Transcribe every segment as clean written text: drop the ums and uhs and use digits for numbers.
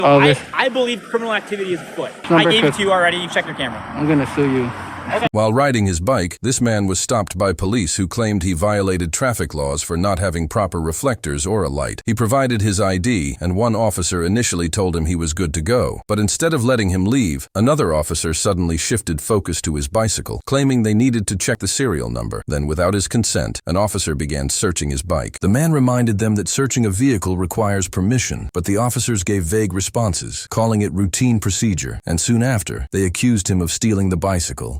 So I believe criminal activity is afoot. I gave it to you already. You checked your camera. I'm going to sue you. Okay. While riding his bike, this man was stopped by police who claimed he violated traffic laws for not having proper reflectors or a light. He provided his ID, and one officer initially told him he was good to go. But instead of letting him leave, another officer suddenly shifted focus to his bicycle, claiming they needed to check the serial number. Then, without his consent, an officer began searching his bike. The man reminded them that searching a vehicle requires permission, but the officers gave vague responses, calling it routine procedure, and soon after, they accused him of stealing the bicycle.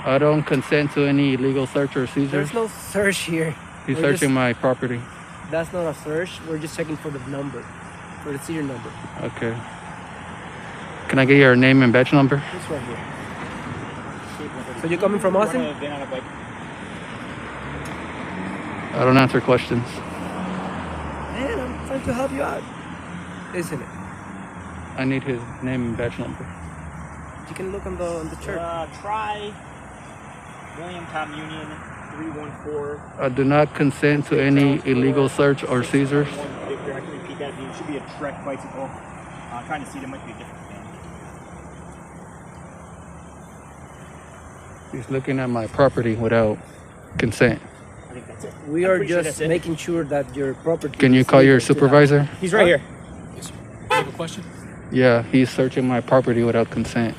I don't consent to any illegal search or seizure. There's no search here. He's searching my property. That's not a search. We're just checking for the number, for the serial number. Okay. Can I get your name and badge number? This right here. So you're coming from Austin? I don't answer questions. Man, I'm trying to help you out. Isn't it? I need his name and badge number. You can look on the chart. Try William Tom Union 314. I do not consent to any illegal search or seizures. I can repeat that. It should be a Trek bicycle. I'm trying to see. There might be a different thing. He's looking at my property without consent. I think that's it. We are just making sure that your property. Can you call your supervisor? He's right here. Yes, sir. You have a question? Yeah, he's searching my property without consent.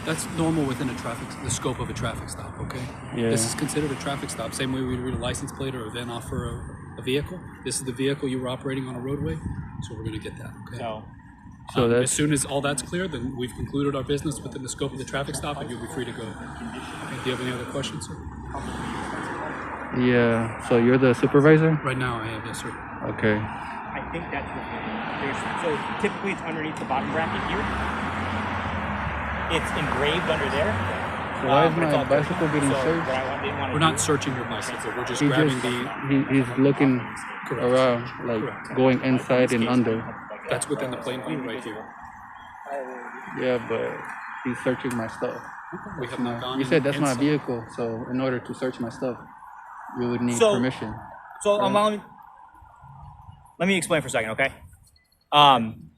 That's normal within the scope of a traffic stop, okay? Yeah. This is considered a traffic stop. Same way we read a license plate or a VIN off for a vehicle. This is the vehicle you were operating on a roadway, so we're going to get that, okay? So As soon as all that's clear, then we've concluded our business within the scope of the traffic stop, and you'll be free to go. Okay, do you have any other questions, sir? Yeah, so you're the supervisor? Right now, I have, yes, sir. Okay. I think that's the thing. So typically it's underneath the bottom bracket here. It's engraved under there. So why is my bicycle getting searched? We're not searching your bicycle. We're just He grabbing just, he's looking Correct. around, like Correct. going inside and under. That's within the plain view right here. Yeah, but he's searching my stuff. We have not gone You said that's my inside. vehicle, so in order to search my stuff, you would need So- permission. So let me explain for a second, okay?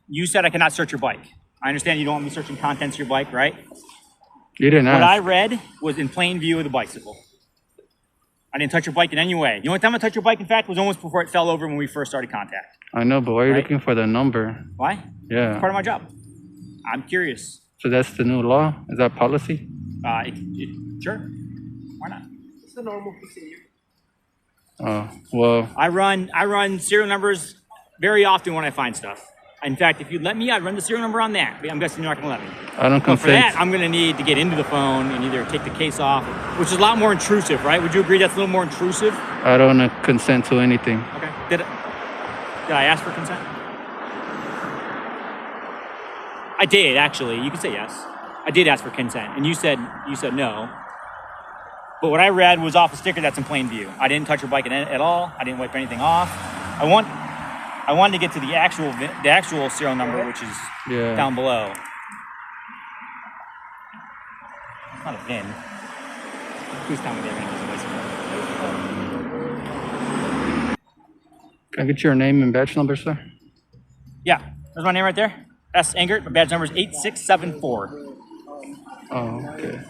You said I cannot search your bike. I understand you don't want me searching contents of your bike, right? You didn't What I ask. read was in plain view of the bicycle. I didn't touch your bike in any way. The only time I touched your bike, in fact, was almost before it fell over when we first started contact. I know, but why are you Right? looking for the number? Why? Yeah. It's part of my job. I'm curious. So that's the new law? Is that policy? Sure. Why not? It's a normal procedure. Oh, well, I run serial numbers very often when I find stuff. In fact, if you'd let me, I'd run the serial number on that. I'm guessing you're not going to let me. I don't But for consent. that, I'm going to need to get into the phone and either take the case off, which is a lot more intrusive, right? Would you agree that's a little more intrusive? I don't consent to anything. Okay. Did I ask for consent? I did, actually. You can say yes. I did ask for consent, and you said no. But what I read was off a sticker that's in plain view. I didn't touch your bike at all. I didn't wipe anything off. I wanted to get to the actual serial number, which is down below. It's not a VIN. Please tell me they have any bicycle. Can I get your name and badge number, sir? Yeah, there's my name right there. S. Engert. My badge number is 8674. Oh, okay.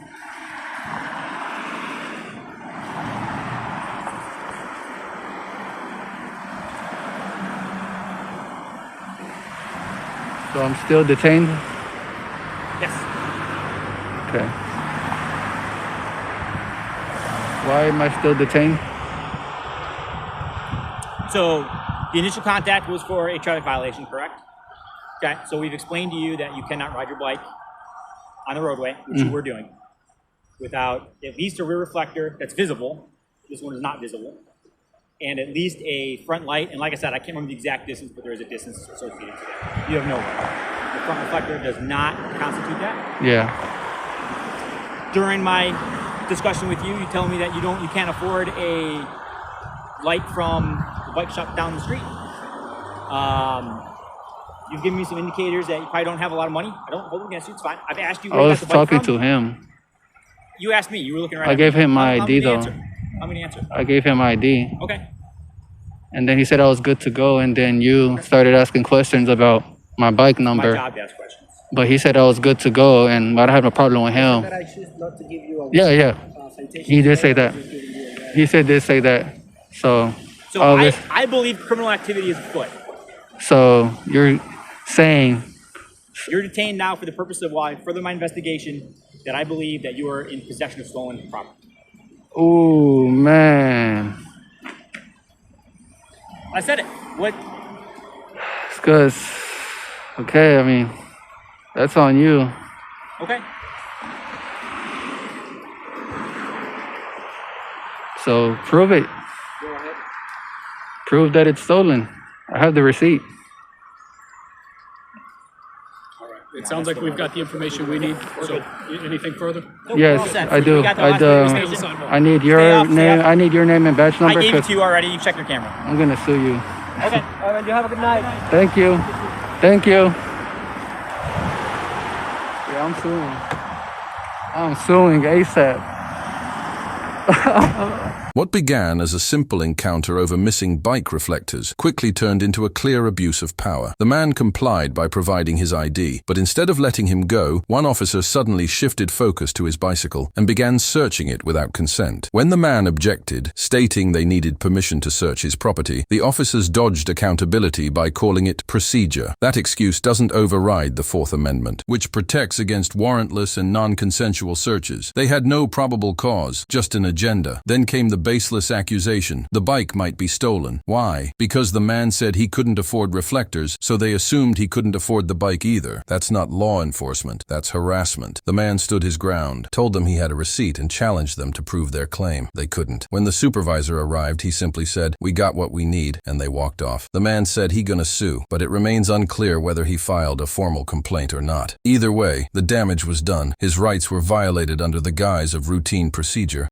So I'm still detained? Yes. Okay. Why am I still detained? So the initial contact was for a traffic violation, correct? Okay, so we've explained to you that you cannot ride your bike on the roadway, which you were doing, without at least a rear reflector that's visible. This one is not visible. And at least a front light. And like I said, I can't remember the exact distance, but there is a distance associated to that. You have no way. The front reflector does not constitute that. Yeah. During my discussion with you, you tell me that you can't afford a light from the bike shop down the street. You've given me some indicators that you probably don't have a lot of money. I don't hold it against you. It's fine. I've asked you where I you was got the bike talking from. to him. You asked me. You were looking right I at gave me. him my How ID many though. answer? How many answer? I gave him ID. Okay. and then he said I was good to go, and then you started asking questions about my bike My number. job to ask questions. But he said I was good to go, and I don't have a problem with him. That I choose not to give you a Yeah. citation. He did say that. Just giving you a He did say that. So, So all this, I believe criminal activity is afoot. so you're saying, You're detained now for the purpose of why further my investigation that I believe that you are in possession of stolen property. ooh, man. I said it. What? It's because, okay, I mean, that's on you. Okay. So prove it. Go ahead. Prove that it's stolen. I have the receipt. All right. It sounds like we've got the information we need. So, anything further? Yes, All set. I do. We got the last information. I need Stay your up, stay name. up. I need your name and badge I number gave it because to you already. You check your camera. I'm gonna sue you. Okay. All right, you have a good night. Thank you. Thank you. Yeah, I'm suing. I'm suing ASAP. What began as a simple encounter over missing bike reflectors quickly turned into a clear abuse of power. The man complied by providing his ID, but instead of letting him go, one officer suddenly shifted focus to his bicycle and began searching it without consent. When the man objected, stating they needed permission to search his property, the officers dodged accountability by calling it procedure. That excuse doesn't override the Fourth Amendment, which protects against warrantless and non-consensual searches. They had no probable cause, just an agenda. Then came the baseless accusation. The bike might be stolen. Why? Because the man said he couldn't afford reflectors, so they assumed he couldn't afford the bike either. That's not law enforcement. That's harassment. The man stood his ground, told them he had a receipt, and challenged them to prove their claim. They couldn't. When the supervisor arrived, he simply said, "We got what we need," and they walked off. The man said he gonna sue, but it remains unclear whether he filed a formal complaint or not. Either way, the damage was done. His rights were violated under the guise of routine procedure.